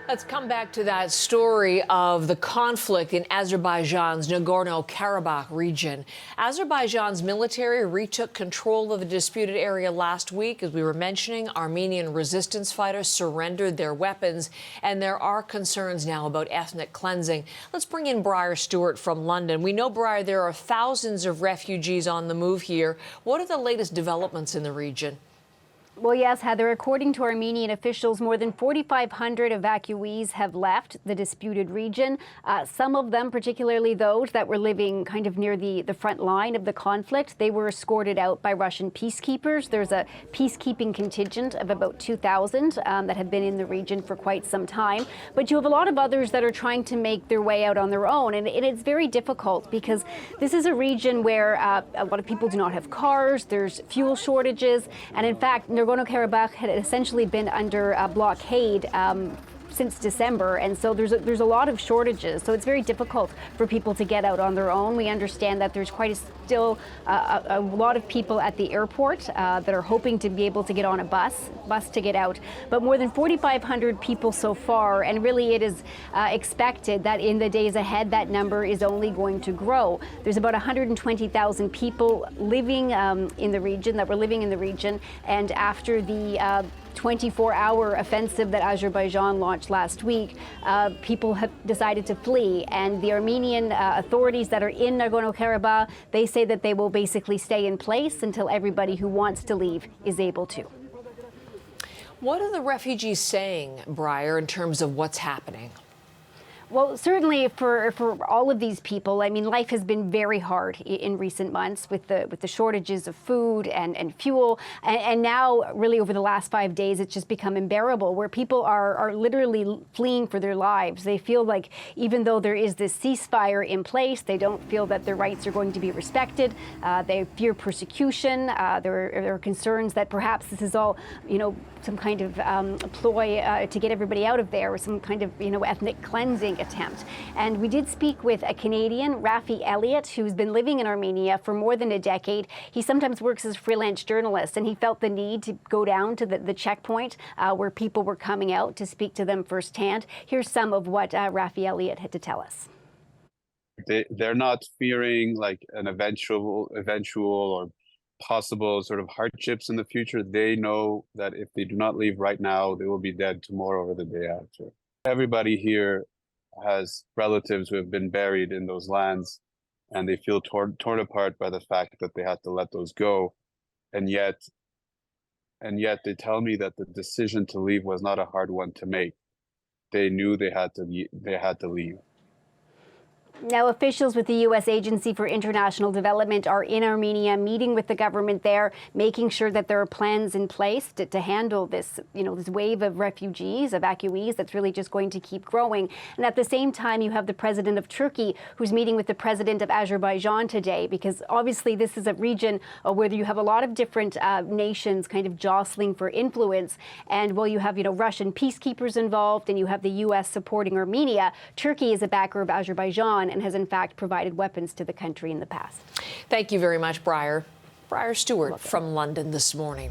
Let's come back to that story of the conflict in Azerbaijan's Nagorno-Karabakh region. Azerbaijan's military retook control of the disputed area last week. As we were mentioning, Armenian resistance fighters surrendered their weapons, and there are concerns now about ethnic cleansing. Let's bring in Briar Stewart from London. We know, Briar, there are thousands of refugees on the move here. What are the latest developments in the region? Well, yes, Heather, according to Armenian officials, more than 4,500 evacuees have left the disputed region. Some of them, particularly those that were living kind of near the front line of the conflict, they were escorted out by Russian peacekeepers. There's a peacekeeping contingent of about 2,000 that have been in the region for quite some time. But you have a lot of others that are trying to make their way out on their own. And it's very difficult because this is a region where a lot of people do not have cars. There's fuel shortages. And in fact, Nagorno-Karabakh had essentially been under a blockade since December, and so there's a lot of shortages. So it's very difficult for people to get out on their own. We understand that there's still a lot of people at the airport that are hoping to be able to get on a bus to get out. But more than 4,500 people so far, and really it is expected that in the days ahead that number is only going to grow. There's about 120,000 people living in the region, and after the 24-hour offensive that Azerbaijan launched last week, people have decided to flee. And the Armenian authorities that are in Nagorno-Karabakh, they say that they will basically stay in place until everybody who wants to leave is able to. What are the refugees saying, Briar, in terms of what's happening? Well, certainly for all of these people, I mean, life has been very hard in recent months with the shortages of food and fuel. And now, really, over the last 5 days, it's just become unbearable, where people are literally fleeing for their lives. They feel like even though there is this ceasefire in place, they don't feel that their rights are going to be respected. They fear persecution. There are concerns that perhaps this is all, some kind of ploy to get everybody out of there, or some kind of, ethnic cleansing attempt. And we did speak with a Canadian, Rafi Elliott, who's been living in Armenia for more than a decade. He sometimes works as a freelance journalist, and he felt the need to go down to the checkpoint where people were coming out to speak to them firsthand. Here's some of what Rafi Elliott had to tell us. They're not fearing like an eventual or possible sort of hardships in the future. They know that if they do not leave right now, they will be dead tomorrow or the day after. Everybody here has relatives who have been buried in those lands, and they feel torn apart by the fact that they had to let those go. And yet they tell me that the decision to leave was not a hard one to make. They knew they had to leave. Now, officials with the U.S. Agency for International Development are in Armenia, meeting with the government there, making sure that there are plans in place to handle this, this wave of refugees, evacuees that's really just going to keep growing. And at the same time, you have the president of Turkey who's meeting with the president of Azerbaijan today, because obviously this is a region where you have a lot of different nations kind of jostling for influence. And while you have, Russian peacekeepers involved and you have the U.S. supporting Armenia, Turkey is a backer of Azerbaijan and has in fact provided weapons to the country in the past. Thank you very much, Briar. Briar Stewart from London this morning.